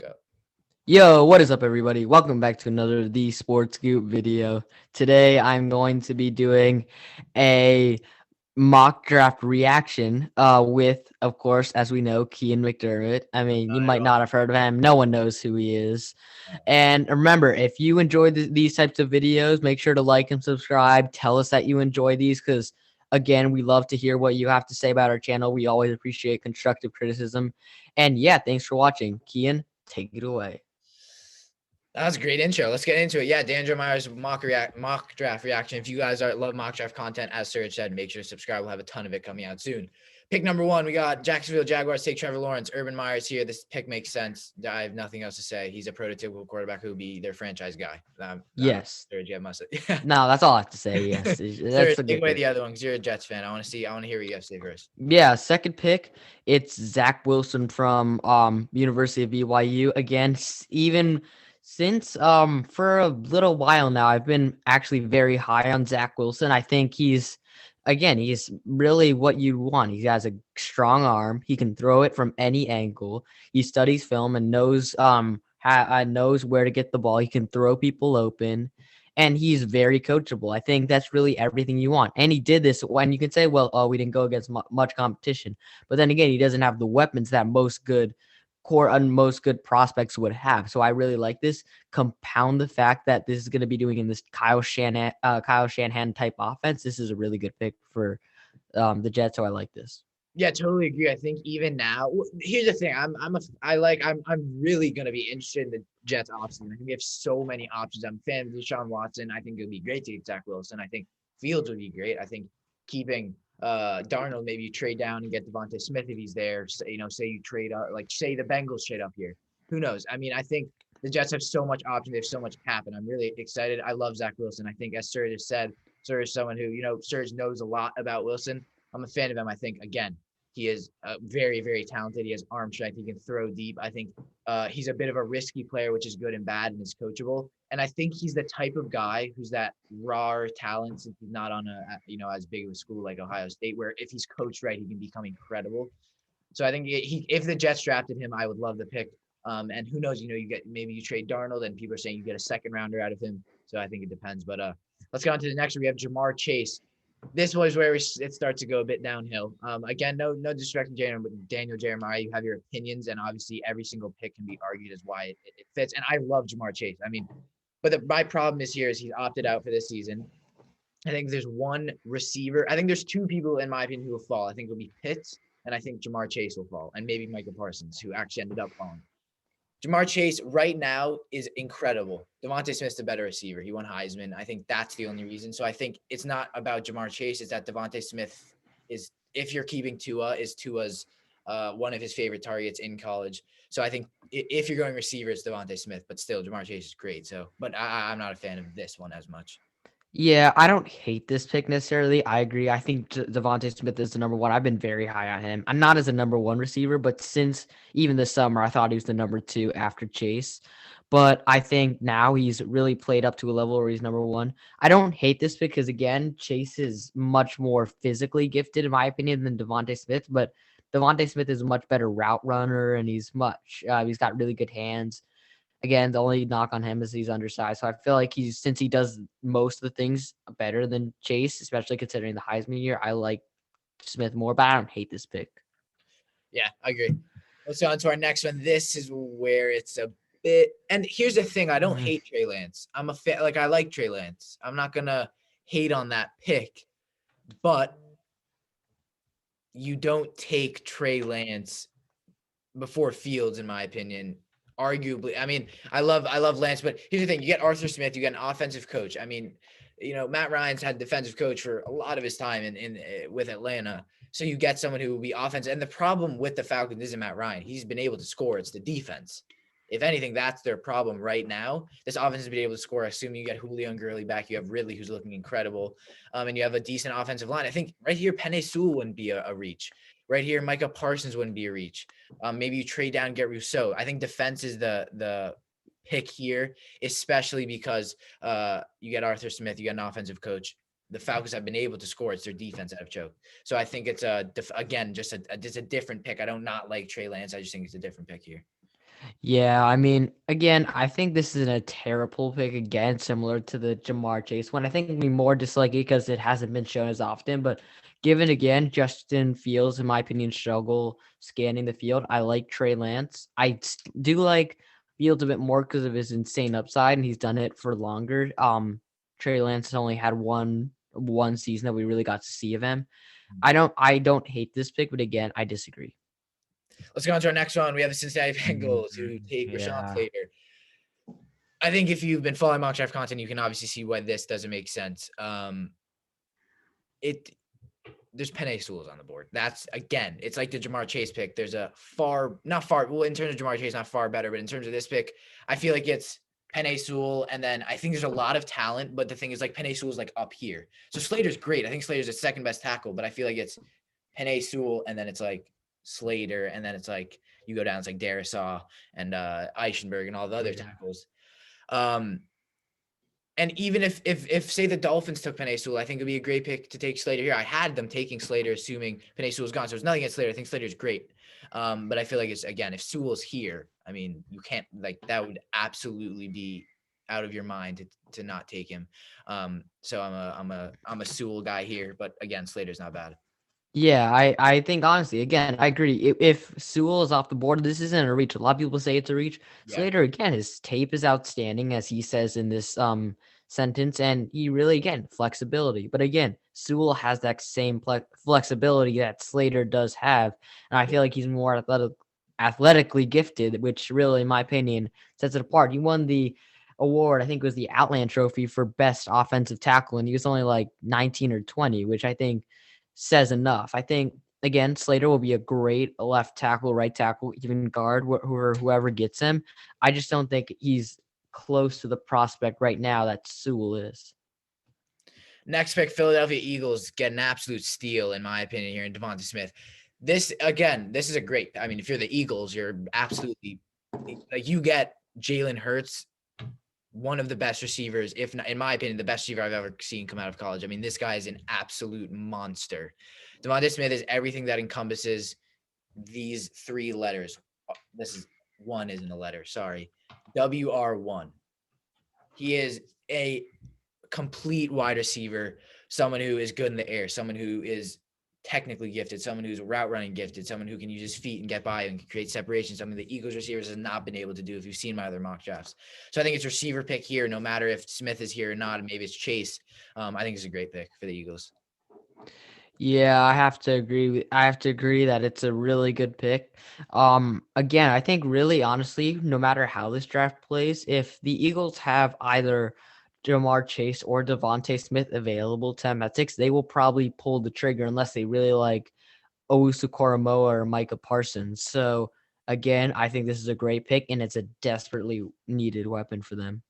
Go. Yo, what is up, everybody? Welcome back to another The Sports Scoop video. Today, I'm going to be doing a mock draft reaction with, of course, as we know, Cian McDermott. I mean, you might not have heard of him. No one knows who he is. And remember, if you enjoy these types of videos, make sure to like and subscribe. Tell us that you enjoy these because, again, we love to hear what you have to say about our channel. We always appreciate constructive criticism. And yeah, thanks for watching. Cian, take it away. That was a great intro. Let's get into it. Yeah, Dan Meyer's mock draft reaction. If you guys love mock draft content, as Suraj said, make sure to subscribe. We'll have a ton of it coming out soon. Pick number 1, we got Jacksonville Jaguars take Trevor Lawrence. Urban Meyer's here. This pick makes sense. I have nothing else to say. He's a prototypical quarterback who would be their franchise guy. Yes. Suraj, you have must. Yeah. No, that's all I have to say. Yes, Suraj, that's a take good away pick. the other one because you're a Jets fan. I want to hear what you have to say first. Yeah, second pick, it's Zach Wilson from University of BYU. Again, even since for a little while now, I've been actually very high on Zach Wilson. I think he's really what you want. He has a strong arm. He can throw it from any angle. He studies film and knows knows where to get the ball. He can throw people open. And he's very coachable. I think that's really everything you want. And he did this when you can say, well, oh, we didn't go against much competition. But then again, he doesn't have the weapons that most good core and most good prospects would have. So I really like this. Compound the fact that this is going to be doing in this Kyle Shanahan type offense. This is a really good pick for the Jets. So I like this. Yeah, totally agree. I think even now, here's the thing. I'm really gonna be interested in the Jets offseason. I think we have so many options. I'm a fan of Deshaun Watson. I think it would be great to get Zach Wilson. I think Fields would be great. I think keeping Darnold, maybe you trade down and get Devontae Smith if he's there. So, say you trade up, like say the Bengals trade up here. Who knows? I mean, I think the Jets have so much option. They have so much cap, and I'm really excited. I love Zach Wilson. I think, as Suraj said, Suraj is someone who Suraj knows a lot about Wilson. I'm a fan of him. I think, again, he is very, very talented. He has arm strength. He can throw deep. I think he's a bit of a risky player, which is good and bad, and is coachable. And I think he's the type of guy who's that raw talent, since he's not on as big of a school like Ohio State, where if he's coached right, he can become incredible. So I think if the Jets drafted him, I would love the pick. And who knows, maybe you trade Darnold, and people are saying you get a second rounder out of him. So I think it depends. But let's go on to the next one. We have Jamar Chase. This was where it starts to go a bit downhill. Again, no disrespect to Daniel Jeremiah. You have your opinions, and obviously every single pick can be argued as why it fits. And I love Jamar Chase. I mean, but my problem is he's opted out for this season. I think there's one receiver. I think there's two people, in my opinion, who will fall. I think it'll be Pitts, and I think Jamar Chase will fall, and maybe Micah Parsons, who actually ended up falling. Jamar Chase right now is incredible. Devontae Smith's the better receiver. He won Heisman. I think that's the only reason. So I think it's not about Jamar Chase. It's that Devontae Smith is, if you're keeping Tua's one of his favorite targets in college. So I think if you're going receiver, it's Devontae Smith. But still, Jamar Chase is great. So, but I'm not a fan of this one as much. Yeah, I don't hate this pick necessarily. I agree. I think Devontae Smith is the number one. I've been very high on him. I'm not as a number one receiver, but since even this summer, I thought he was the number two after Chase. But I think now he's really played up to a level where he's number one. I don't hate this because, again, Chase is much more physically gifted, in my opinion, than Devontae Smith. But Devontae Smith is a much better route runner, and he's got really good hands. Again, the only knock on him is he's undersized. So I feel like since he does most of the things better than Chase, especially considering the Heisman year, I like Smith more, but I don't hate this pick. Yeah, I agree. Let's go on to our next one. This is where it's a bit, and here's the thing. I don't hate Trey Lance. I'm a fan. Like, I like Trey Lance. I'm not going to hate on that pick, but you don't take Trey Lance before Fields, in my opinion. Arguably, I mean, I love Lance, but here's the thing: you get Arthur Smith, you get an offensive coach. I mean, Matt Ryan's had defensive coach for a lot of his time in with Atlanta, so you get someone who will be offensive. And the problem with the Falcons isn't Matt Ryan; he's been able to score. It's the defense. If anything, that's their problem right now. This offense has been able to score. Assuming you get Julio and Gurley back, you have Ridley, who's looking incredible, and you have a decent offensive line. I think right here, Penei Sewell wouldn't be a reach. Right here, Micah Parsons wouldn't be a reach. Maybe you trade down, get Rousseau. I think defense is the pick here, especially because you get Arthur Smith, you get an offensive coach. The Falcons have been able to score. It's their defense that have choked. So I think it's just a different pick. I don't not like Trey Lance. I just think it's a different pick here. Yeah, I mean, again, I think this is a terrible pick again, similar to the Jamar Chase one. I think we more dislike it because it hasn't been shown as often. But given again, Justin Fields, in my opinion, struggle scanning the field. I like Trey Lance. Do like Fields a bit more because of his insane upside, and he's done it for longer. Trey Lance has only had one season that we really got to see of him. I don't hate this pick, but again, I disagree. Let's go on to our next one. We have the Cincinnati Bengals who take Rashawn Yeah. Slater. I think if you've been following mock draft content, you can obviously see why this doesn't make sense. It There's Penei Sewell's on the board. That's again, it's like the Jamar Chase pick. There's a not far. Well, in terms of Jamar Chase, not far better, but in terms of this pick, I feel like it's Penei Sewell, and then I think there's a lot of talent. But the thing is, like Penei Sewell's like up here. So Slater's great. I think Slater's the second best tackle, but I feel like it's Penei Sewell, and then it's like Slater, and then it's like you go down, it's like Darisaw and Eichenberg and all the other tackles. Um, and even if say the Dolphins took Penei Sewell, I think it'd be a great pick to take Slater here. I had them taking Slater, assuming Penei Sewell's gone. So it's nothing against Slater. I think Slater's great. But I feel like it's again, if Sewell's here, I mean, you can't like that would absolutely be out of your mind to not take him. So I'm a Sewell guy here, but again, Slater's not bad. Yeah, I think honestly, again, I agree. If Sewell is off the board, this isn't a reach. A lot of people say it's a reach. Yeah. Slater, again, his tape is outstanding, as he says in this sentence, and he really again flexibility. But again, Sewell has that same flexibility that Slater does have, and I feel like he's more athletically gifted, which really, in my opinion, sets it apart. He won the award, I think it was the Outland Trophy for best offensive tackle, and he was only like 19 or 20, which I think says enough. I think again, Slater will be a great left tackle, right tackle, even guard, whoever gets him. I just don't think he's close to the prospect right now that Sewell is. Next pick, Philadelphia Eagles get an absolute steal, in my opinion, here in Devonta Smith. This again, this is a great. I mean, if you're the Eagles, you're absolutely like you get Jalen Hurts, one of the best receivers, if not, in my opinion, the best receiver I've ever seen come out of college. I mean, this guy is an absolute monster. Devonta Smith is everything that encompasses these three letters. This is one isn't a letter. Sorry, WR1. He is a complete wide receiver, someone who is good in the air, someone who is technically gifted, someone who's route running gifted, someone who can use his feet and get by and create separation, something the Eagles receivers has not been able to do if you've seen my other mock drafts. So I think it's receiver pick here, no matter if Smith is here or not, and maybe it's Chase. I think it's a great pick for the Eagles. Yeah, I have to agree. I have to agree that it's a really good pick. Again, I think really honestly, no matter how this draft plays, if the Eagles have either Jamar Chase or Devontae Smith available to them at 6, they will probably pull the trigger unless they really like Owusu Koromoa or Micah Parsons. So again, I think this is a great pick and it's a desperately needed weapon for them.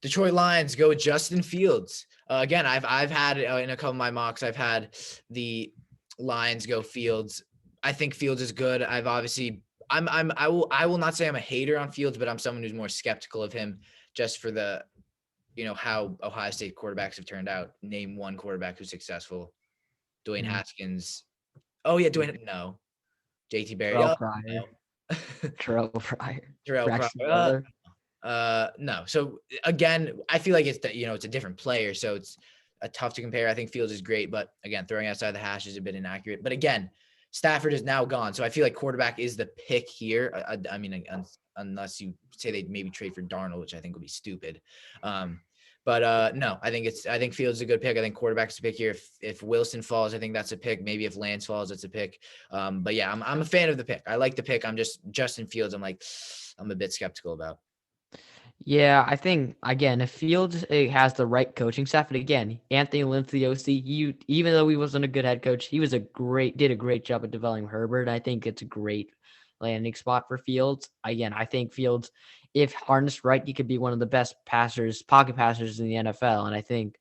Detroit Lions go with Justin Fields. Again, I've had in a couple of my mocks, I've had the Lions go Fields. I think Fields is good. I will not say I'm a hater on Fields, but I'm someone who's more skeptical of him just for the how Ohio State quarterbacks have turned out. Name one quarterback who's successful. Dwayne Haskins. Oh yeah, Dwayne. No. JT Barry. Terrell Oh, Pryor. no. Terrell Pryor. Terrell Braxton Pryor. Miller. No. So again, I feel like it's it's a different player, so it's a tough to compare. I think Fields is great, but again, throwing outside the hash is a bit inaccurate. But again, Stafford is now gone, so I feel like quarterback is the pick here. I mean, unless you say they maybe trade for Darnold, which I think would be stupid. But no, I think Fields is a good pick. I think quarterback's a pick here. If Wilson falls, I think that's a pick. Maybe if Lance falls, that's a pick. But yeah, I'm a fan of the pick. I like the pick. I'm just Justin Fields. I'm a bit skeptical about. Yeah, I think again, if Fields has the right coaching staff, and again, Anthony Lynn's the OC. Even though he wasn't a good head coach, he was did a great job at developing Herbert. I think it's a great landing spot for Fields. Again, I think Fields, if harnessed right, he could be one of the best pocket passers in the NFL. And I think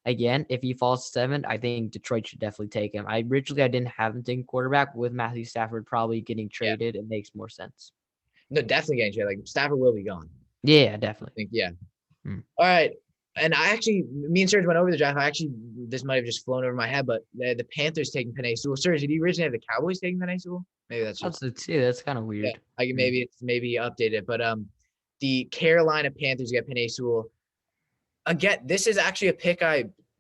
again, if he falls to 7, I think Detroit should definitely take him. I didn't have him taking quarterback. With Matthew Stafford probably getting Yeah, traded, it makes more sense. no, definitely getting traded. Like Stafford will be gone. Yeah, I definitely. think yeah. Mm. All right. And me and Serge went over the draft. This might have just flown over my head, but the Panthers taking Penei Sewell. Serge, did you originally have the Cowboys taking Penei Sewell? Maybe that's just, That's the two. That's kind of yeah. weird. I can maybe updated, but the Carolina Panthers get Penei Sewell. Again, this is actually a pick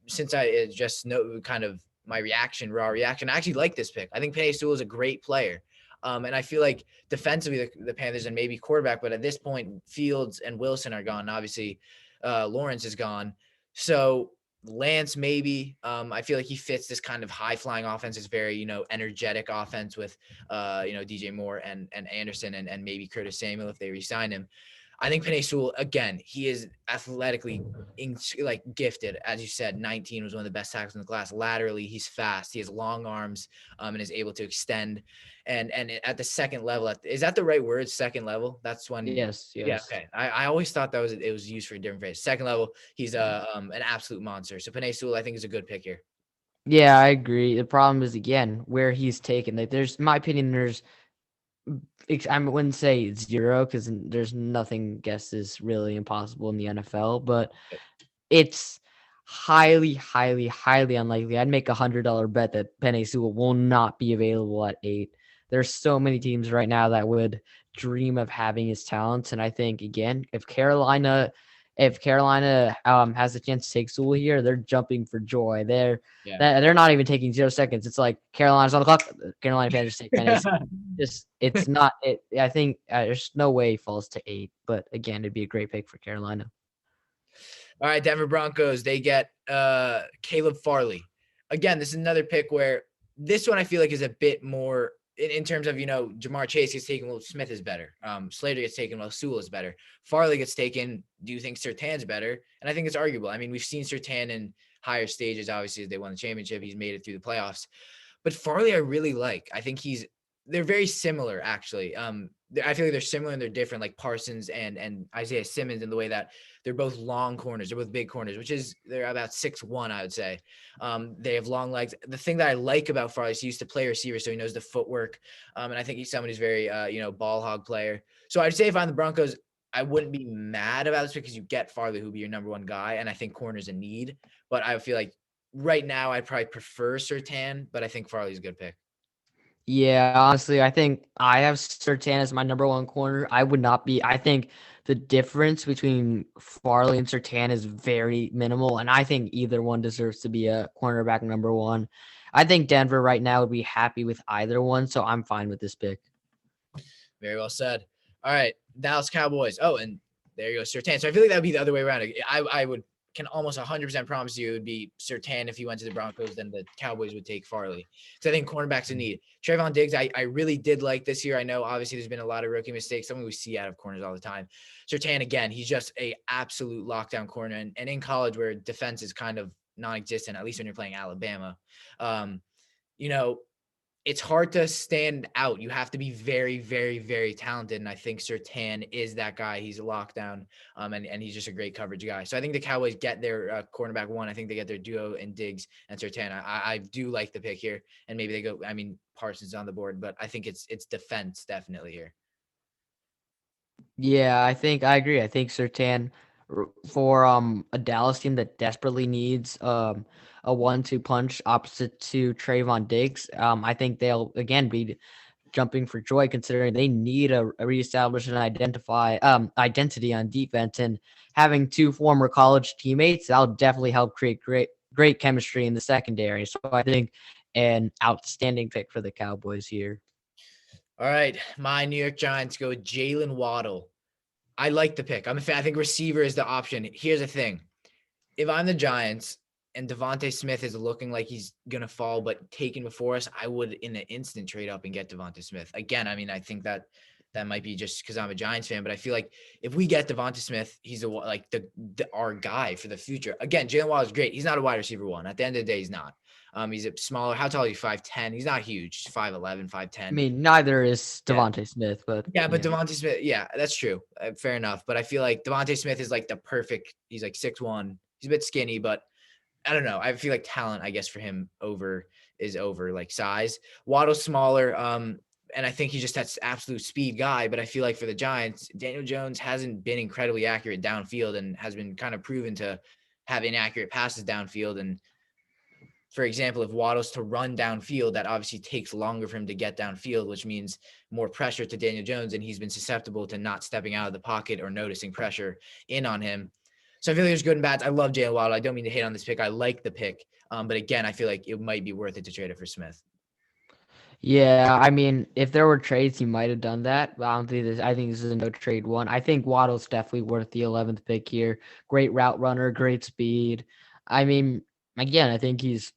since I just know kind of my raw reaction. I actually like this pick. I think Penei Sewell is a great player. And I feel like defensively, the Panthers and maybe quarterback, but at this point, Fields and Wilson are gone. Obviously, Lawrence is gone. So Lance, maybe. I feel like he fits this kind of high flying offense. It's very, energetic offense with, DJ Moore and Anderson and maybe Curtis Samuel if they re-sign him. I think Penei Sewell, again, he is athletically gifted. As you said, 19 was one of the best tackles in the class. Laterally, he's fast. He has long arms and is able to extend. And at the second level, is that the right word? Second level? That's when. Yes, Yeah. yes. Okay. I always thought it was used for a different phrase. Second level, he's an absolute monster. So Penei Sewell, I think, is a good pick here. Yeah, I agree. The problem is again where he's taken. Like, there's, in my opinion, I wouldn't say zero because there's nothing guesses really impossible in the NFL, but it's highly, highly, highly unlikely. I'd make $100 bet that Penei Sewell will not be available at 8. There's so many teams right now that would dream of having his talents, and I think again, if Carolina has a chance to take Sewell here, they're jumping for joy. They're not even taking 0 seconds. It's like Carolina's on the clock. Carolina Panthers take Penei Sewell. It's not it. I think there's no way he falls to 8, but again, it'd be a great pick for Carolina. All right, Denver Broncos, they get Caleb Farley. Again, this is another pick where this one I feel like is a bit more in terms of, Jamar Chase gets taken, Will Smith is better. Slater gets taken, Will Sewell is better. Farley gets taken, do you think Surtain's better? And I think it's arguable. I mean, we've seen Surtain in higher stages, obviously, as they won the championship. He's made it through the playoffs. But Farley, I really like. I think they're very similar, actually. I feel like they're similar and they're different, like Parsons and Isaiah Simmons, in the way that they're both long corners. They're both big corners, they're about 6'1", I would say. They have long legs. The thing that I like about Farley is he used to play receiver, so he knows the footwork. And I think he's someone who's very, ball hog player. So I'd say if I'm the Broncos, I wouldn't be mad about this because you get Farley, who'd be your number one guy, and I think corner's a need. But I feel like right now I'd probably prefer Surtain, but I think Farley's a good pick. Yeah, honestly, I think I have Surtain as my number one corner. I would not be. I think the difference between Farley and Surtain is very minimal, and I think either one deserves to be a cornerback number one. I think Denver right now would be happy with either one, so I'm fine with this pick. Very well said. All right, Dallas Cowboys. Oh, and there you go, Surtain. So I feel like that would be the other way around. I can almost 100% promise you it would be Surtain if he went to the Broncos, then the Cowboys would take Farley. So I think cornerbacks a need. Trayvon Diggs, I really did like this year. I know obviously there's been a lot of rookie mistakes, something we see out of corners all the time. Surtain, again, he's just a absolute lockdown corner. And in college where defense is kind of non-existent, at least when you're playing Alabama, you know, it's hard to stand out. You have to be very, very, very talented. And I think Surtain is that guy. He's a lockdown, and he's just a great coverage guy. So I think the Cowboys get their cornerback one. I think they get their duo in Diggs and Surtain. I do like the pick here, and maybe they go. I mean, Parsons on the board, but I think it's defense definitely here. Yeah, I agree. I think Surtain for a Dallas team that desperately needs a 1-2 punch opposite to Trayvon Diggs. I think they'll again be jumping for joy considering they need a reestablish and identity on defense, and having two former college teammates, that'll definitely help create great chemistry in the secondary. So I think an outstanding pick for the Cowboys here. All right, my New York Giants go with Jalen Waddle. I like the pick. I'm a fan. I think receiver is the option. Here's the thing. If I'm the Giants and Devontae Smith is looking like he's going to fall, but taken before us, I would in an instant trade up and get Devontae Smith. Again, I mean, I think that might be just because I'm a Giants fan, but I feel like if we get Devontae Smith, he's our guy for the future. Again, Jalen Waddle is great. He's not a wide receiver one. At the end of the day, he's not. He's a smaller. How tall is he? 5'10". He's not huge. He's 5'11", 5'10". I mean, neither is Devontae Smith, but yeah, but Devontae Smith, yeah, that's true. Fair enough. But I feel like Devontae Smith is like the perfect. He's like 6'1". He's a bit skinny, but I don't know. I feel like talent, I guess, for him is over like size. Waddle's smaller, and I think he just has absolute speed guy. But I feel like for the Giants, Daniel Jones hasn't been incredibly accurate downfield and has been kind of proven to have inaccurate passes downfield. And for example, if Waddle's to run downfield, that obviously takes longer for him to get downfield, which means more pressure to Daniel Jones, and he's been susceptible to not stepping out of the pocket or noticing pressure in on him. So I feel like there's good and bads. I love Jalen Waddle. I don't mean to hate on this pick. I like the pick. But again, I feel like it might be worth it to trade it for Smith. Yeah, I mean, if there were trades, he might have done that. But I don't think this. I think this is a no trade one. I think Waddle's definitely worth the 11th pick here. Great route runner, great speed. I mean, again, I think he's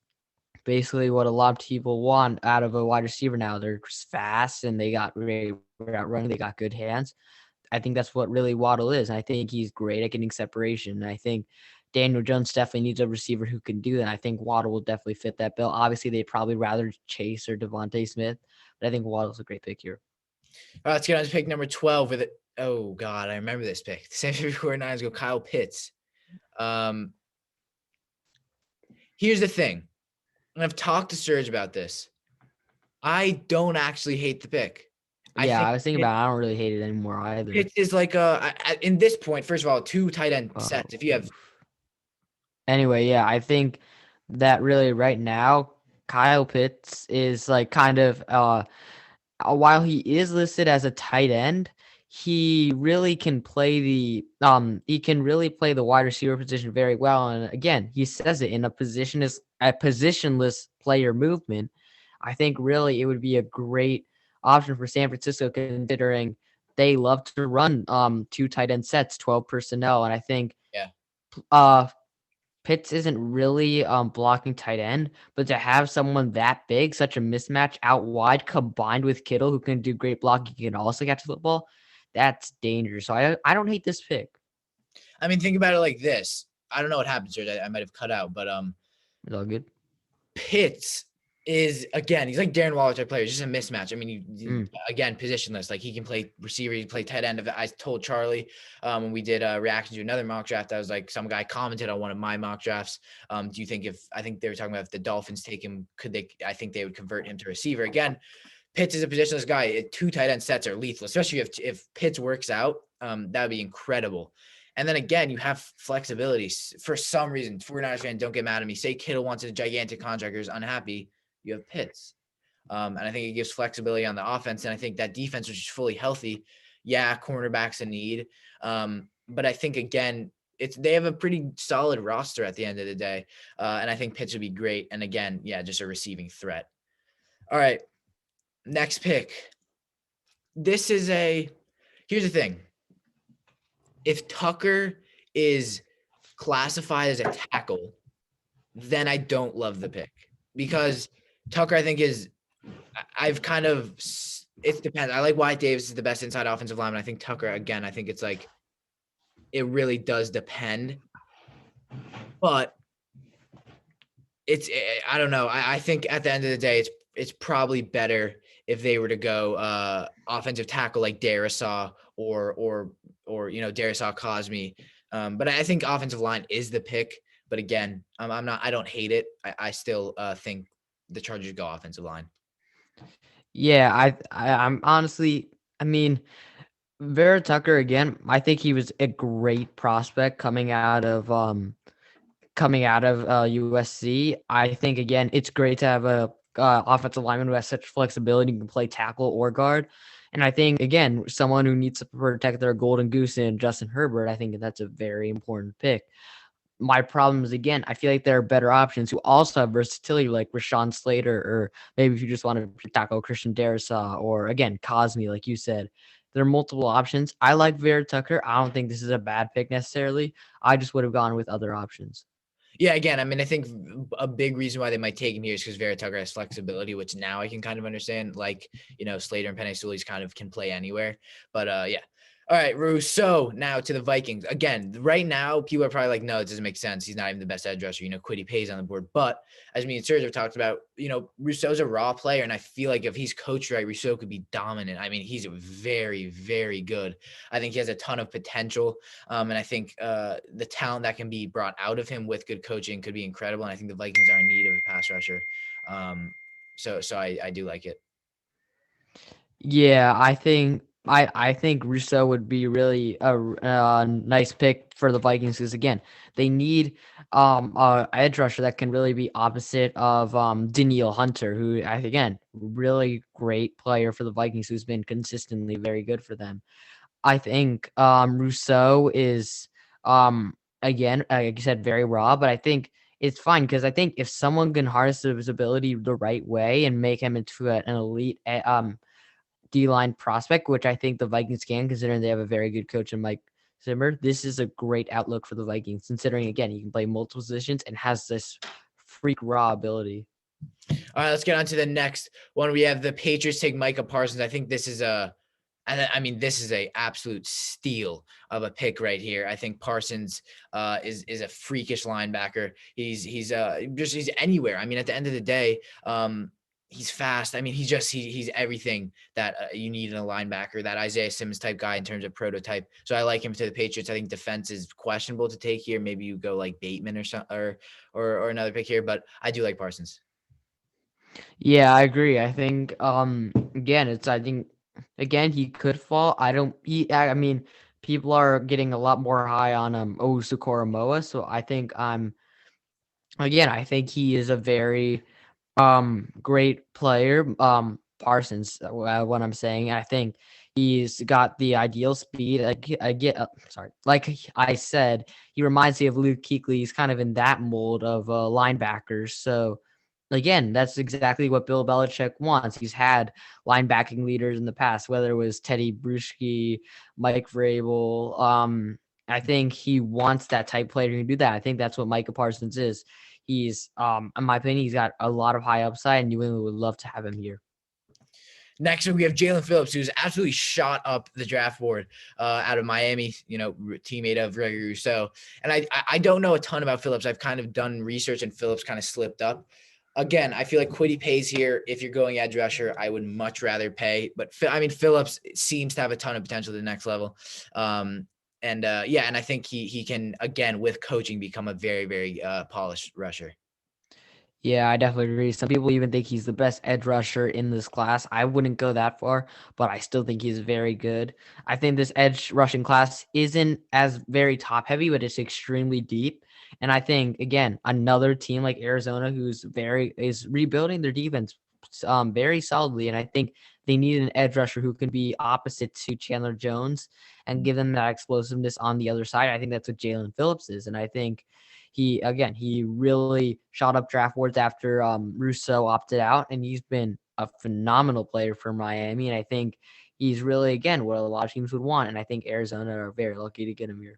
basically what a lot of people want out of a wide receiver now. They're just fast and they got great route running. They got good hands. I think that's what really Waddle is. I think he's great at getting separation. And I think Daniel Jones definitely needs a receiver who can do that. I think Waddle will definitely fit that bill. Obviously, they'd probably rather Chase or Devontae Smith, but I think Waddle's a great pick here. All right, let's get on to pick number 12 with it. Oh, God, I remember this pick. The San Francisco 49ers go Kyle Pitts. Here's the thing. And I've talked to Suraj about this. I don't actually hate the pick. I was thinking about it. I don't really hate it anymore either. Pitts is like in this point, first of all, 2 tight end sets. If you have Anyway, yeah, I think that really right now, Kyle Pitts is like kind of while he is listed as a tight end, he really can play the wide receiver position very well. And again, he says it in a positionless player movement. I think really it would be a great option for San Francisco considering they love to run 2 tight end sets, 12 personnel. And I think yeah. Pitts isn't really blocking tight end, but to have someone that big, such a mismatch out wide, combined with Kittle, who can do great blocking, can also catch the football, that's dangerous. So I don't hate this pick. I mean, think about it like this. I don't know what happened, Serge. I might have cut out, but It's all good. Pitts is again, he's like Darren Waller type player. It's just a mismatch. I mean, again, positionless. Like he can play receiver, he can play tight end. I told Charlie when we did a reaction to another mock draft, I was like, some guy commented on one of my mock drafts. Do you think I think they were talking about if the Dolphins take him, I think they would convert him to receiver again. Pitts is a positionless guy. 2 tight end sets are lethal, especially if Pitts works out. That would be incredible. And then again, you have flexibility. For some reason, 49ers fans, don't get mad at me. Say Kittle wants a gigantic contract or is unhappy. You have Pitts. And I think it gives flexibility on the offense. And I think that defense, which is fully healthy, cornerback's a need. But I think, again, they have a pretty solid roster at the end of the day. And I think Pitts would be great. And again, just a receiving threat. All right, next pick. Here's the thing. If Tucker is classified as a tackle, then I don't love the pick because Tucker, I think it depends. I like Wyatt Davis is the best inside offensive lineman. I think Tucker, again, I think it's like, it really does depend, but I don't know. I think at the end of the day, it's probably better if they were to go offensive tackle like Darisaw or Darisaw Cosme. But I think offensive line is the pick. But again, I don't hate it. I still think the Chargers go offensive line. Yeah, I'm honestly, I mean, Vera Tucker again. I think he was a great prospect coming out of USC. I think again, it's great to have a offensive lineman who has such flexibility and can play tackle or guard. And I think again, someone who needs to protect their golden goose in Justin Herbert. I think that's a very important pick. My problem is again, I feel like there are better options who also have versatility, like Rashawn Slater, or maybe if you just want to tackle Christian Darrisaw, or again Cosme, like you said. There are multiple options. I like Vera Tucker. I don't think this is a bad pick necessarily. I just would have gone with other options. Yeah, again, I mean, I think a big reason why they might take him here is because Vera Tucker has flexibility, which now I can kind of understand. Like, Slater and Penei Sewell kind of can play anywhere. But yeah. All right, Rousseau now to the Vikings. Again, right now, people are probably like, no, it doesn't make sense. He's not even the best edge rusher. Kwity Paye's on the board. But as me and Serge have talked about, Rousseau's a raw player. And I feel like if he's coached right, Rousseau could be dominant. I mean, he's very, very good. I think he has a ton of potential. And I think the talent that can be brought out of him with good coaching could be incredible. And I think the Vikings are in need of a pass rusher. So I do like it. Yeah, I think I think Rousseau would be really a nice pick for the Vikings because again they need a edge rusher that can really be opposite of Danielle Hunter, who again really great player for the Vikings who's been consistently very good for them. I think Rousseau is again like you said very raw, but I think it's fine because I think if someone can harness his ability the right way and make him into an elite D-line prospect, which I think the Vikings can, considering they have a very good coach in Mike Zimmer. This is a great outlook for the Vikings, considering again he can play multiple positions and has this freak raw ability. All right, let's get on to the next one. We have the Patriots take Micah Parsons. I think this is this is a absolute steal of a pick right here. I think Parsons is a freakish linebacker. He's anywhere. I mean, at the end of the day, he's fast. I mean, he's everything that you need in a linebacker, that Isaiah Simmons type guy in terms of prototype. So I like him to the Patriots. I think defense is questionable to take here. Maybe you go like Bateman or another pick here, but I do like Parsons. Yeah, I agree. I think again it's I think again he could fall. I mean people are getting a lot more high on Owusu Koromoa, so I think I think he is a very great player. Parsons, what I'm saying. I think he's got the ideal speed. Like I said, he reminds me of Luke Kuechly. He's kind of in that mold of linebackers. So again, that's exactly what Bill Belichick wants. He's had linebacking leaders in the past, whether it was Teddy Bruschi, Mike Vrabel. I think he wants that type player who can do that. I think that's what Micah Parsons is. He's, in my opinion, he's got a lot of high upside, and New England would love to have him here. Next, we have Jalen Phillips, who's absolutely shot up the draft board out of Miami, teammate of Gregory Rousseau. And I don't know a ton about Phillips. I've kind of done research, and Phillips kind of slipped up. Again, I feel like Kwity pays here. If you're going edge rusher, I would much rather pay. But Phillips seems to have a ton of potential to the next level. And I think he can, again, with coaching, become a very, very polished rusher. Yeah, I definitely agree. Some people even think he's the best edge rusher in this class. I wouldn't go that far, but I still think he's very good. I think this edge rushing class isn't as very top heavy, but it's extremely deep. And I think again, another team like Arizona is rebuilding their defense very solidly. And I think they need an edge rusher who can be opposite to Chandler Jones and give them that explosiveness on the other side. I think that's what Jalen Phillips is. And I think he really shot up draft boards after Rousseau opted out, and he's been a phenomenal player for Miami. And I think he's really, again, what a lot of teams would want. And I think Arizona are very lucky to get him here.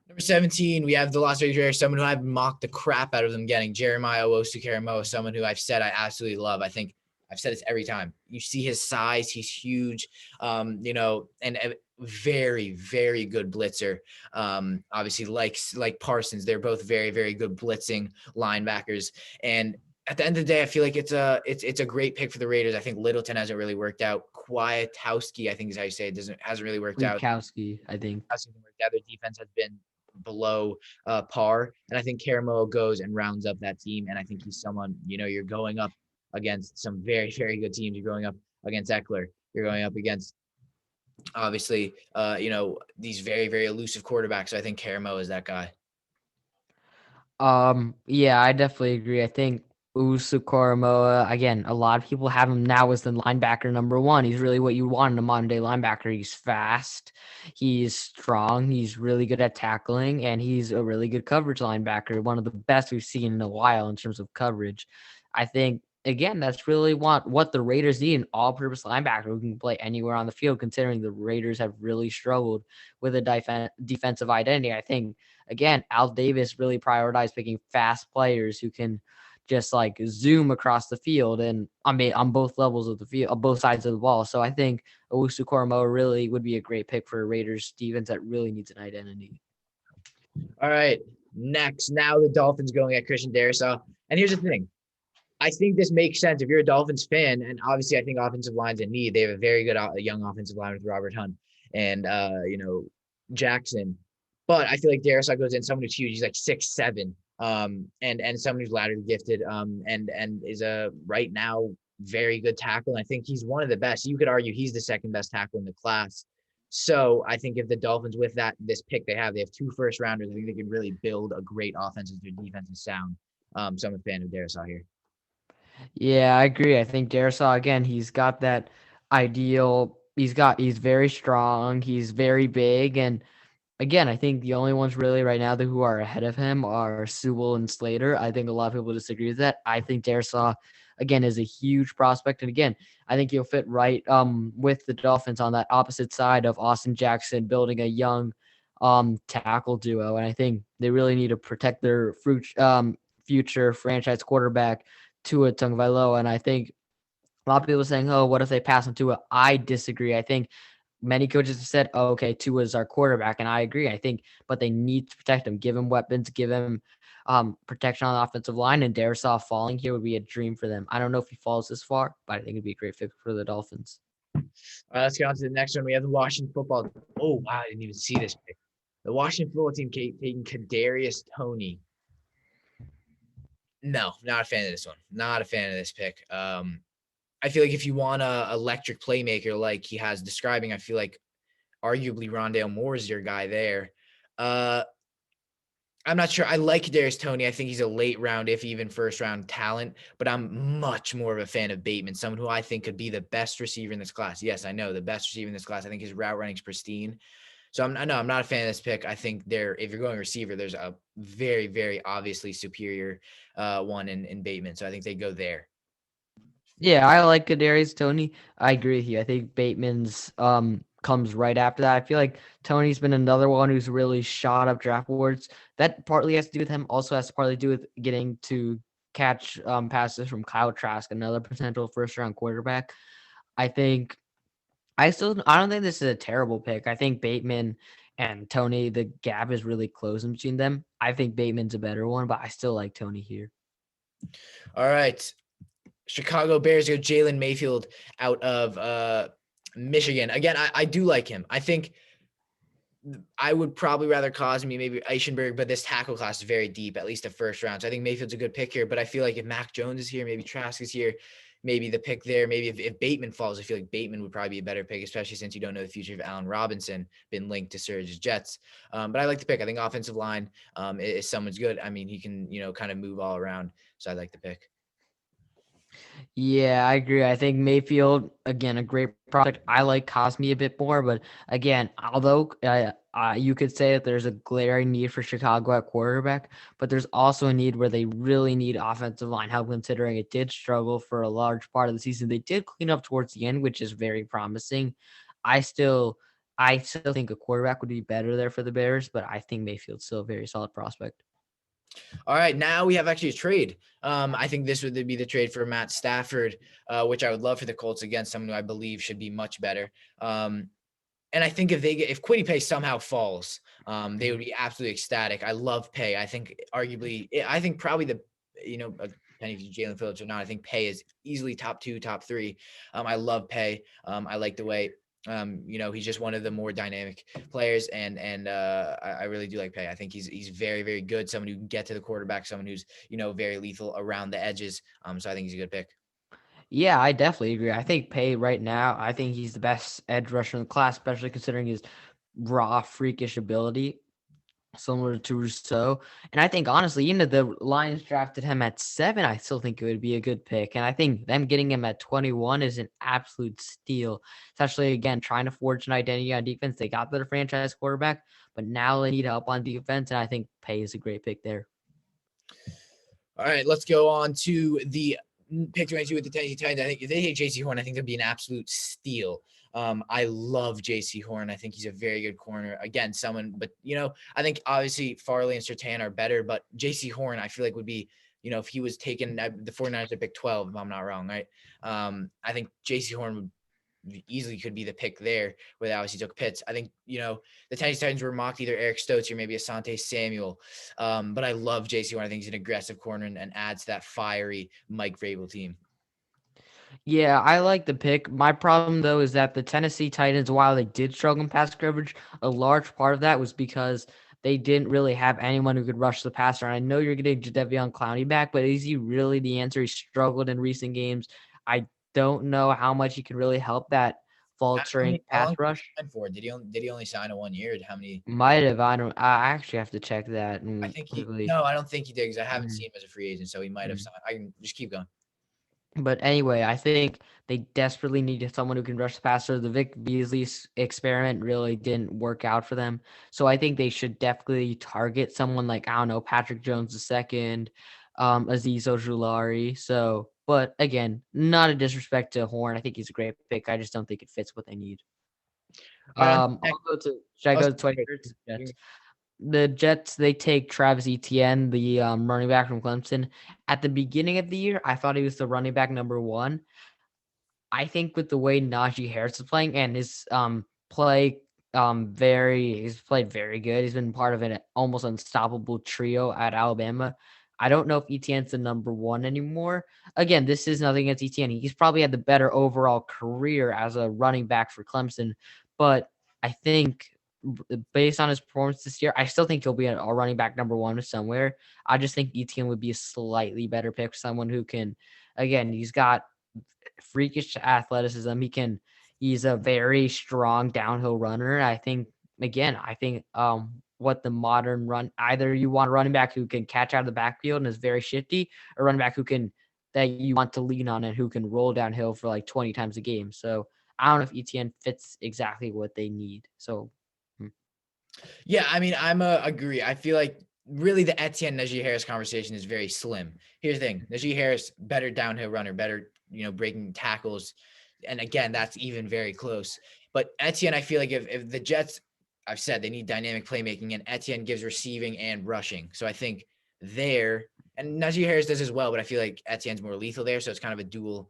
Number 17, we have the Las Vegas Raiders, someone who I've mocked the crap out of them getting, Jeremiah Owusu-Koramoah, someone who I've said I absolutely love. I think I've said this every time. You see his size, he's huge, and a very, very good blitzer. Obviously, like Parsons, they're both very, very good blitzing linebackers. And at the end of the day, I feel like it's a great pick for the Raiders. I think Littleton hasn't really worked out. Kwiatkowski, I think is how you say it, hasn't really worked out. Kwiatkowski, I think. Hasn't worked out. Their defense has been below par. And I think Karamoa goes and rounds up that team. And I think he's someone, you're going up against some very, very good teams. You're going up against Eckler. You're going up against, obviously, these very, very elusive quarterbacks. So I think Karamoa is that guy. Yeah, I definitely agree. I think Usu Koromoa, again, a lot of people have him now as the linebacker number one. He's really what you want in a modern day linebacker. He's fast, he's strong, he's really good at tackling, and he's a really good coverage linebacker. One of the best we've seen in a while in terms of coverage. I think again, that's really what the Raiders need, an all-purpose linebacker who can play anywhere on the field, considering the Raiders have really struggled with a defensive identity. I think again, Al Davis really prioritized picking fast players who can just like zoom across the field and on both levels of the field, on both sides of the ball. So I think Owusu Koromoa really would be a great pick for a Raiders defense that really needs an identity. All right. Next, now the Dolphins going at Christian Darrisaw. And here's the thing. I think this makes sense if you're a Dolphins fan, and obviously I think offensive line's in need. They have a very good young offensive line with Robert Hunt and Jackson. But I feel like Darrisaw goes in someone who's huge. He's like 6'7", and someone who's laterally gifted, and is right now very good tackle. And I think he's one of the best. You could argue he's the second best tackle in the class. So I think if the Dolphins, with this pick they have 2 first rounders. I think they can really build a great offense as their defense is sound. So I'm a fan of Darisaw here. Yeah, I agree. I think Darisaw again, he's got that ideal. He's very strong. He's very big, and again, I think the only ones really right now who are ahead of him are Sewell and Slater. I think a lot of people disagree with that. I think Darisaw, again, is a huge prospect. And again, I think he'll fit right with the Dolphins on that opposite side of Austin Jackson building a young tackle duo. And I think they really need to protect their future franchise quarterback, Tua Tagovailoa. And I think a lot of people are saying, oh, what if they pass on Tua? I disagree. I think many coaches have said, oh, okay, Tua is our quarterback, and I agree. I think, but they need to protect him, give him weapons, give him protection on the offensive line, and Darisaw falling here would be a dream for them. I don't know if he falls this far, but I think it'd be a great fit for the Dolphins. All right, let's get on to the next one. We have the Washington football. Oh, wow, I didn't even see this pick. The Washington football team taking Kadarius Toney. No, not a fan of this one. Not a fan of this pick. I feel like if you want a electric playmaker like he has describing, I feel like arguably Rondale Moore is your guy there. I'm not sure. I like Kadarius Toney. I think he's a late round, if even first round talent, but I'm much more of a fan of Bateman, someone who I think could be the best receiver in this class. Yes, I know the best receiver in this class. I think his route running is pristine. So I'm not a fan of this pick. I think if you're going receiver, there's a very, very obviously superior one in Bateman. So I think they go there. Yeah, I like Kadarius Toney. I agree with you. I think Bateman's comes right after that. I feel like Tony's been another one who's really shot up draft boards. That partly has to do with him. Also has to partly do with getting to catch passes from Kyle Trask, another potential first round quarterback. I think I don't think this is a terrible pick. I think Bateman and Tony, the gap is really closing between them. I think Bateman's a better one, but I still like Tony here. All right. Chicago Bears go Jalen Mayfield out of Michigan. Again, I do like him. I think I would probably rather Cosme, maybe Eichenberg, but this tackle class is very deep, at least a first round. So I think Mayfield's a good pick here. But I feel like if Mac Jones is here, maybe Trask is here, maybe the pick there. Maybe if Bateman falls, I feel like Bateman would probably be a better pick, especially since you don't know the future of Allen Robinson, been linked to Surge's Jets. But I like the pick. I think offensive line, if someone's good, I mean, he can, kind of move all around. So I like the pick. Yeah, I agree. I think Mayfield, again, a great prospect. I like Cosme a bit more, but again, although you could say that there's a glaring need for Chicago at quarterback, but there's also a need where they really need offensive line help, considering it did struggle for a large part of the season. They did clean up towards the end, which is very promising. I still think a quarterback would be better there for the Bears, but I think Mayfield's still a very solid prospect. All right, now we have actually a trade. I think this would be the trade for Matt Stafford, which I would love for the Colts against someone who I believe should be much better. And I think if Kwity Paye somehow falls, they would be absolutely ecstatic. I love Paye. I think probably depending if you Jalen Phillips or not, I think Paye is easily top 2, top 3. I love Paye. I like the way. He's just one of the more dynamic players, and I really do like Paye. I think he's very, very good. Someone who can get to the quarterback, someone who's very lethal around the edges. So I think he's a good pick. Yeah, I definitely agree. I think Paye right now, I think he's the best edge rusher in the class, especially considering his raw, freakish ability, similar to Rousseau. And I think, honestly, even if the Lions drafted him at 7, I still think it would be a good pick. And I think them getting him at 21 is an absolute steal, especially, again, trying to forge an identity on defense. They got their franchise quarterback, but now they need help on defense. And I think Paye is a great pick there. All right, let's go on to the pick 22 with the Tennessee Titans. I think if they hit J.C. Horn, I think that'd be an absolute steal. I love J.C. Horn. I think he's a very good corner. Again, but I think obviously Farley and Surtain are better, but J.C. Horn, I feel like would be, if he was taken, the 49ers at pick 12, if I'm not wrong, right? I think J.C. Horn would easily could be the pick there, where they obviously took Pitts. I think, the Tennessee Titans were mocked either Eric Stokes or maybe Asante Samuel. But I love J.C. Horn. I think he's an aggressive corner and adds to that fiery Mike Vrabel team. Yeah, I like the pick. My problem, though, is that the Tennessee Titans, while they did struggle in pass coverage, a large part of that was because they didn't really have anyone who could rush the passer. And I know you're getting Jadeveon Clowney back, but is he really the answer? He struggled in recent games. I don't know how much he can really help that faltering How pass long did he rush. sign for? Did he only sign a 1 year? How many? Might have. I don't. I actually have to check that I and think he quickly. no, I don't think he did because I haven't Mm, seen him as a free agent, so he might have mm. signed. I can just keep going. But anyway, I think they desperately needed someone who can rush the passer. The Vic Beasley experiment really didn't work out for them. So I think they should definitely target someone like, I don't know, Patrick Jones II, Aziz Ojulari. So, but again, not a disrespect to Horn. I think he's a great pick. I just don't think it fits what they need. All right, I'll go to, should I oh, go to sorry. 23rd? Jets. The Jets, they take Travis Etienne, the running back from Clemson. At the beginning of the year, I thought he was the running back number one. I think with the way Najee Harris is playing and his play he's played very good. He's been part of an almost unstoppable trio at Alabama. I don't know if Etienne's the number one anymore. Again, this is nothing against Etienne. He's probably had the better overall career as a running back for Clemson, but I think based on his performance this year, I still think he'll be a running back number one somewhere. I just think Etienne would be a slightly better pick, someone who can, again, he's got freakish athleticism. He's a very strong downhill runner. I think what the modern run, either you want a running back who can catch out of the backfield and is very shifty, or running back who can that you want to lean on and who can roll downhill for like 20 times a game. So I don't know if ETN fits exactly what they need. So Yeah, I mean, I'm agree. I feel like really the Etienne Najee Harris conversation is very slim. Here's the thing: Najee Harris, better downhill runner, better breaking tackles, and again, that's even very close. But Etienne, I feel like if the Jets, I've said they need dynamic playmaking, and Etienne gives receiving and rushing. So I think there, and Najee Harris does as well, but I feel like Etienne's more lethal there. So it's kind of a dual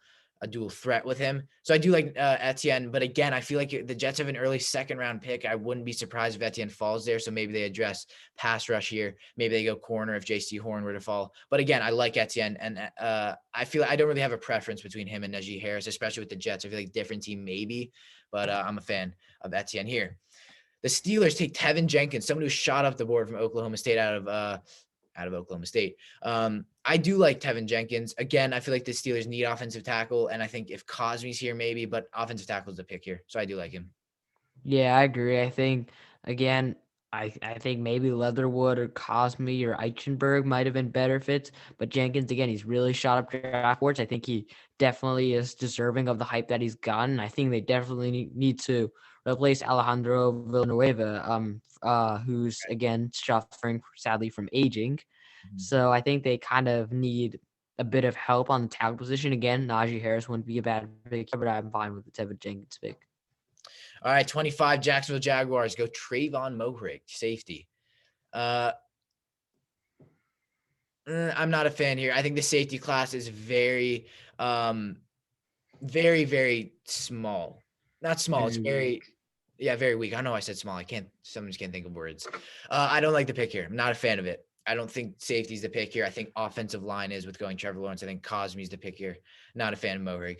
threat with him. So I do like Etienne, but again, I feel like the Jets have an early second round pick. I wouldn't be surprised if Etienne falls there. So maybe they address pass rush here. Maybe they go corner if JC Horn were to fall. But again, I like Etienne, and I feel like I don't really have a preference between him and Najee Harris, especially with the Jets. I feel like different team maybe, but I'm a fan of Etienne here. The Steelers take Tevin Jenkins, someone who shot up the board from Oklahoma State out of Oklahoma State. I do like Tevin Jenkins. Again, I feel like the Steelers need offensive tackle, and I think if Cosme's here, maybe, but offensive tackle is the pick here. So I do like him. yeah, I agree. I think again, I think maybe Leatherwood or Cosme or Eichenberg might have been better fits, but Jenkins again, he's really shot up draft boards. I think he definitely is deserving of the hype that he's gotten. I think they definitely need to replace Alejandro Villanueva, who's again suffering sadly from aging. Mhm. So I think they kind of need a bit of help on the tackle position. Again, Najee Harris wouldn't be a bad pick, but I'm fine with the Tevin Jenkins pick. All right, 25 Jacksonville Jaguars go Trayvon Mohrig, safety. Uh, I'm not a fan here. I think the safety class is um, very small. Not small. It's Very weak. yeah, very weak. I know I said small. Sometimes can't think of words. I don't like the pick here. I'm not a fan of it. I don't think safety's the pick here. I think offensive line is with going Trevor Lawrence. I think Cosme's the pick here. Not a fan of Mohrig.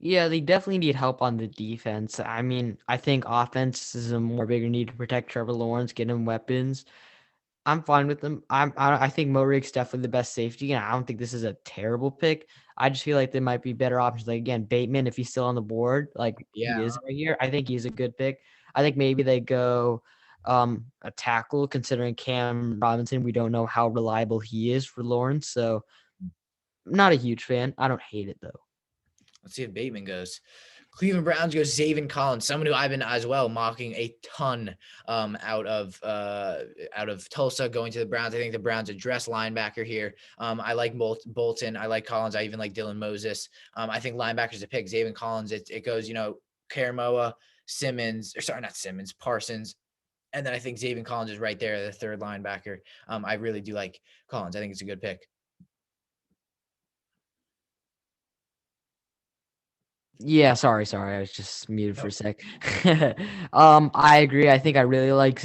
Yeah, they definitely need help on the defense. I mean, I think offense is a more bigger need to protect Trevor Lawrence, get him weapons. I'm fine with them. I think Morig's definitely the best safety, and I don't think this is a terrible pick. I just feel like there might be better options. Like again, Bateman, if he's still on the board, like he Yeah. is right here, I think he's a good pick. I think maybe they go a tackle, considering Cam Robinson. We don't know how reliable he is for Lawrence, so not a huge fan. I don't hate it though. Let's see if Bateman goes. Cleveland Browns goes Zaven Collins, someone who I've been as well mocking a ton out of Tulsa going to the Browns. I think the Browns address linebacker here. I like Bolton. I like Collins. I even like Dylan Moses. I think linebackers to pick. Zaven Collins. It goes Karamoa, Simmons, or sorry, not Simmons, Parsons. And then I think Zaven Collins is right there, the third linebacker. I really do like Collins. I think it's a good pick. Yeah, sorry. I was just muted for No. a sec. I agree. I think I really like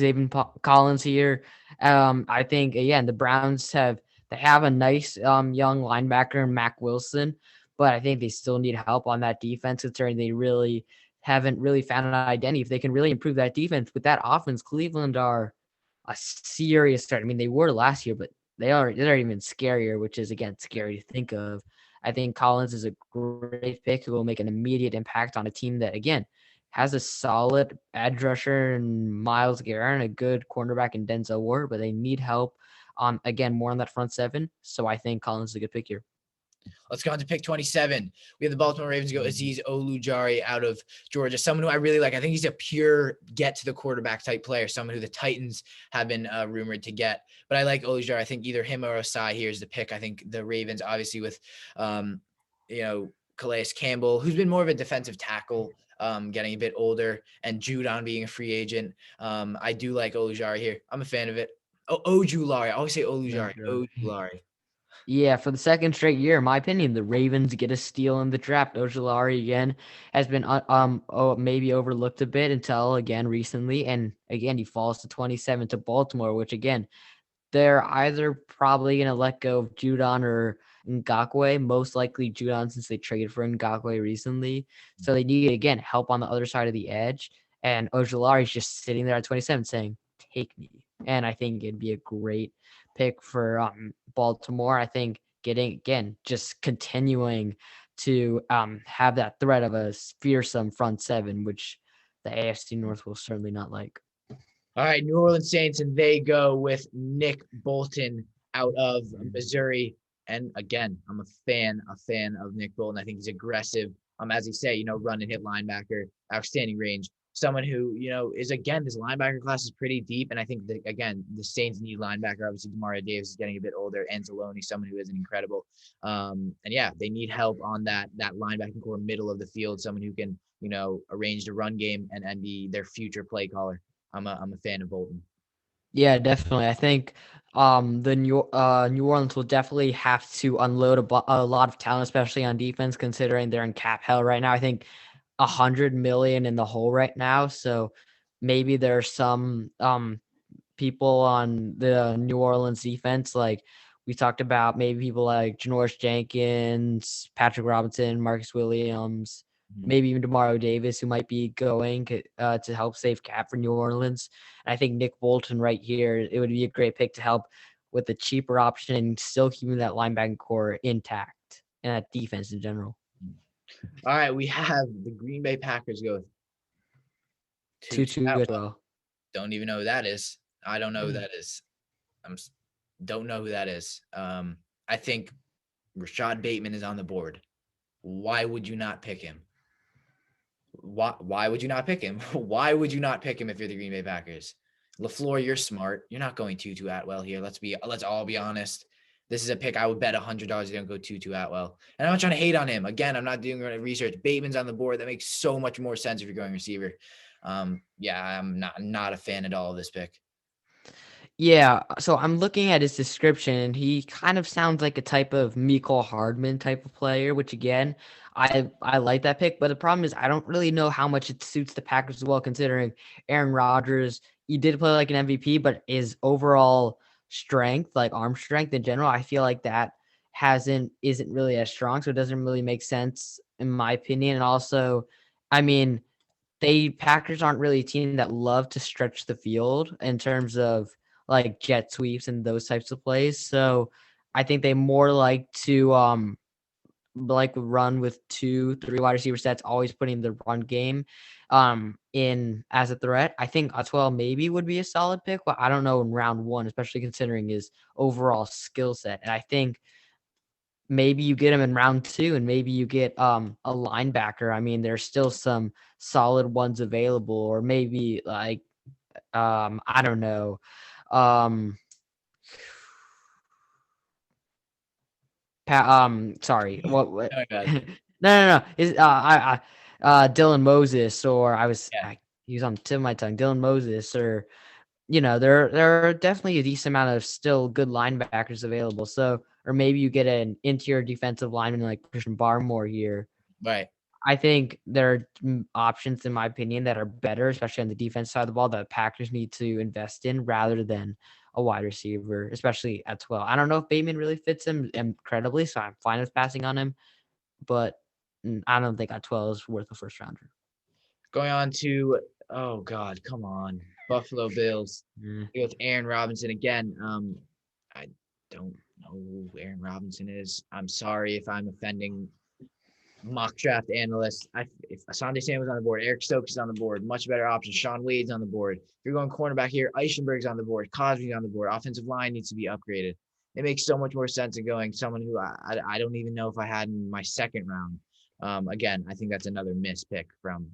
Collins here. I think again the Browns they have a nice young linebacker, Mac Wilson, but I think they still need help on that defense considering they really haven't really found an identity. If they can really improve that defense with that offense, Cleveland are a serious start. I mean, they were last year, but they're even scarier, which is again scary to think of. I think Collins is a great pick who will make an immediate impact on a team that, again, has a solid edge rusher and Miles Garrett and a good cornerback in Denzel Ward, but they need help on, again, more on that front seven. So I think Collins is a good pick here. Let's go on to pick 27. We have the Baltimore Ravens go Azeez Ojulari out of Georgia, someone who I really like. I think he's a pure get to the quarterback type player, someone who the Titans have been rumored to get. But I like Ojulari. I think either him or Osai here is the pick. I think the Ravens, obviously with, Calais Campbell, who's been more of a defensive tackle, getting a bit older, and Judon being a free agent. I do like Ojulari here. I'm a fan of it. Ojulari. I always say Ojulari. Ojulari. Yeah, for the second straight year, in my opinion, the Ravens get a steal in the draft. Ojulari again has been maybe overlooked a bit until again recently, and again he falls to 27 to Baltimore, which again they're either probably gonna let go of Judon or Ngakoue, most likely Judon since they traded for Ngakoue recently. So they need again help on the other side of the edge, and Ojulari is just sitting there at 27 saying, "Take me," and I think it'd be a great pick for Baltimore. I think getting again just continuing to have that threat of a fearsome front seven, which the AFC North will certainly not like. All right, New Orleans Saints, and they go with Nick Bolton out of Missouri. And again, I'm a fan of Nick Bolton. I think he's aggressive. As you say, run and hit linebacker, outstanding range. Someone who, is again, this linebacker class is pretty deep. And I think that again, the Saints need linebacker. Obviously, Demario Davis is getting a bit older. Anzalone, someone who is incredible. And yeah, they need help on that linebacking core, middle of the field, someone who can, arrange the run game and be their future play caller. I'm a fan of Bolton. Yeah, definitely. I think the New Orleans will definitely have to unload a lot of talent, especially on defense, considering they're in cap hell right now. I think 100 million in the hole right now. So maybe there's some people on the New Orleans defense, like we talked about, maybe people like Janoris Jenkins, Patrick Robinson, Marcus Williams, maybe even Demario Davis, who might be going to help save cap for New Orleans. And I think Nick Bolton right here, it would be a great pick to help with the cheaper option and still keeping that linebacking core intact and that defense in general. All right, we have the Green Bay Packers go with Tutu as well. Don't even know who that is. I don't know who that is. Don't know who that is. I think Rashad Bateman is on the board. Why would you not pick him? Why would you not pick him? Why would you not pick him if you're the Green Bay Packers? LaFleur, you're smart. You're not going Tutu Atwell here. Let's all be honest. This is a pick I would bet $100 they don't go Tutu Atwell. And I'm not trying to hate on him. Again, I'm not doing research. Bateman's on the board. That makes so much more sense if you're going receiver. Yeah, I'm not a fan at all of this pick. Yeah, so I'm looking at his description, and he kind of sounds like a type of Mecole Hardman type of player, which again, I like that pick. But the problem is I don't really know how much it suits the Packers as well, considering Aaron Rodgers, he did play like an MVP, but his overall strength, like arm strength in general, I feel like that isn't really as strong. So it doesn't really make sense in my opinion. And also, I mean, Packers aren't really a team that love to stretch the field in terms of like jet sweeps and those types of plays. So I think they more like to run with 2-3 wide receiver sets, always putting the run game in as a threat. I think Atwell maybe would be a solid pick, but I don't know in round one, especially considering his overall skill set. And I think maybe you get him in round two and maybe you get a linebacker. I mean, there's still some solid ones available, or maybe like I don't know. Um sorry. What Oh my God. no. Is Dylan Moses, or Yeah, he was on the tip of my tongue. Dylan Moses, or there are definitely a decent amount of still good linebackers available. So, or maybe you get an interior defensive lineman like Christian Barmore here. right. I think there are options, in my opinion, that are better, especially on the defense side of the ball, that Packers need to invest in rather than a wide receiver, especially at 12. I don't know if Bateman really fits him incredibly, so I'm fine with passing on him, but I don't think at 12 is worth a first rounder. Going on to, oh God, come on. Buffalo Bills. Mm. With Aaron Robinson again. I don't know who Aaron Robinson is. I'm sorry if I'm offending mock draft analysts. If Asante Sam was on the board, Eric Stokes is on the board, much better option. Sean Wade's on the board. If you're going cornerback here, Eichenberg's on the board. Cosby's on the board. Offensive line needs to be upgraded. It makes so much more sense than going someone who I don't even know if I had in my second round. Again, I think that's another miss pick from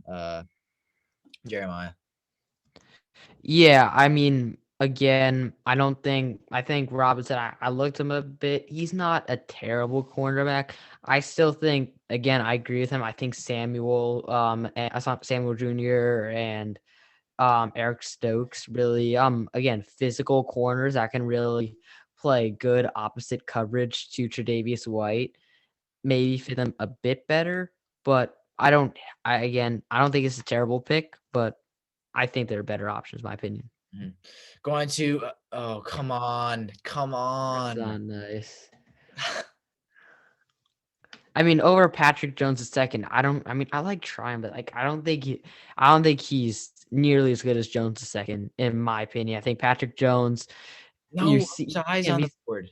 Jeremiah. Yeah, I mean, again, I think Robinson, I looked him a bit. He's not a terrible cornerback. I still think, again, I agree with him. I think I saw Samuel Jr. and Eric Stokes really, again, physical corners that can really play good opposite coverage to Tre'Davious White, maybe fit them a bit better. But I don't think it's a terrible pick, but I think there are better options, in my opinion. Going to come on. That's not nice. I mean, over Patrick Jones the second, I like trying, but like I don't think he's nearly as good as Jones the second, in my opinion. I think Patrick Jones, you No, see Osai's him, on the board.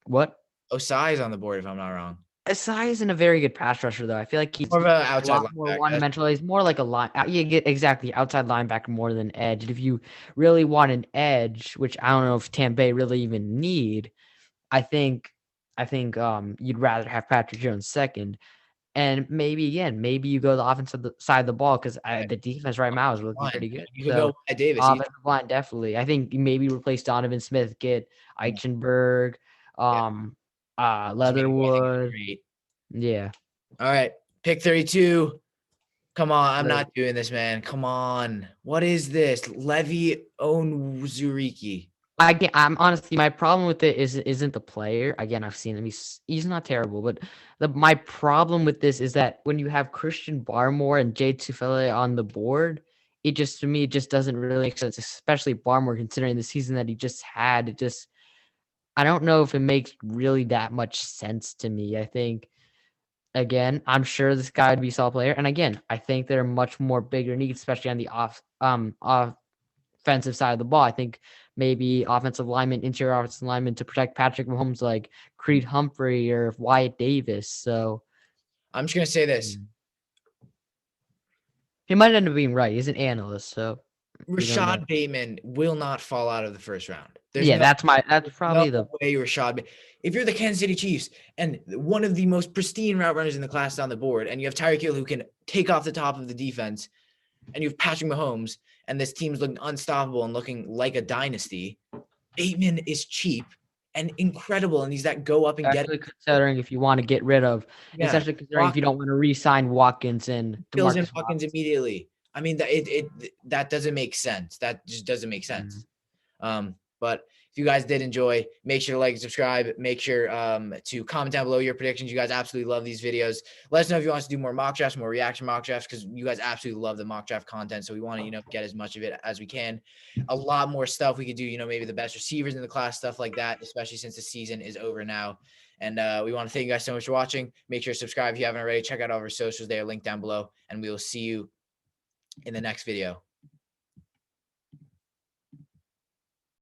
what? Osai's on the board if I'm not wrong. Asai isn't a very good pass rusher though. I feel like he's More of an a outside lot more linebacker. one-dimensional. He's more like a line. Yeah, exactly outside linebacker more than edge. And if you really want an edge, which I don't know if Tampa Bay really even need, I think you'd rather have Patrick Jones second. And maybe you go the offensive side of the ball because the defense right now is looking Line. pretty good. You could So go at Davis. offensive line definitely. I think maybe replace Donovan Smith, get Eichenberg, Yeah, just make everything Leatherwood. great. Yeah. All right, pick 32. Come on, I'm not doing this, man. Come on. What is this? Levi Onwuzurike. I'm honestly, my problem with it isn't the player. Again, I've seen him. He's not terrible, but my problem with this is that when you have Christian Barmore and Jade Tufele on the board, it just to me it just doesn't really make sense, especially Barmore considering the season that he just had. I don't know if it makes really that much sense to me. I think again, I'm sure this guy would be a solid player, and again, I think there are much more bigger needs, especially on the offensive side of the ball. I think maybe offensive lineman, interior offensive lineman to protect Patrick Mahomes, like Creed Humphrey or Wyatt Davis. So I'm just gonna say this. he might end up being right. He's an analyst, so you don't know. Rashad Bateman will not fall out of the first round. There's Yeah, no that's no probably the way Rashad. If you're the Kansas City Chiefs and one of the most pristine route runners in the class is on the board, and you have Tyreek Hill who can take off the top of the defense, and you have Patrick Mahomes, and this team's looking unstoppable and looking like a dynasty, Bateman is cheap and incredible, and he's that go up and get especially considering if you want to get rid of, yeah. especially considering if you don't want to re-sign Watkins and Fills in DeMarcus Hawkins Robinson. immediately. I mean that doesn't make sense. That just doesn't make sense. But if you guys did enjoy, make sure to like and subscribe. Make sure to comment down below your predictions. You guys absolutely love these videos. Let us know if you want us to do more mock drafts, more reaction mock drafts, because you guys absolutely love the mock draft content. So we want to, get as much of it as we can. A lot more stuff we could do, maybe the best receivers in the class, stuff like that, especially since the season is over now. And we want to thank you guys so much for watching. Make sure to subscribe if you haven't already. Check out all of our socials. They are linked down below. And we will see you in the next video.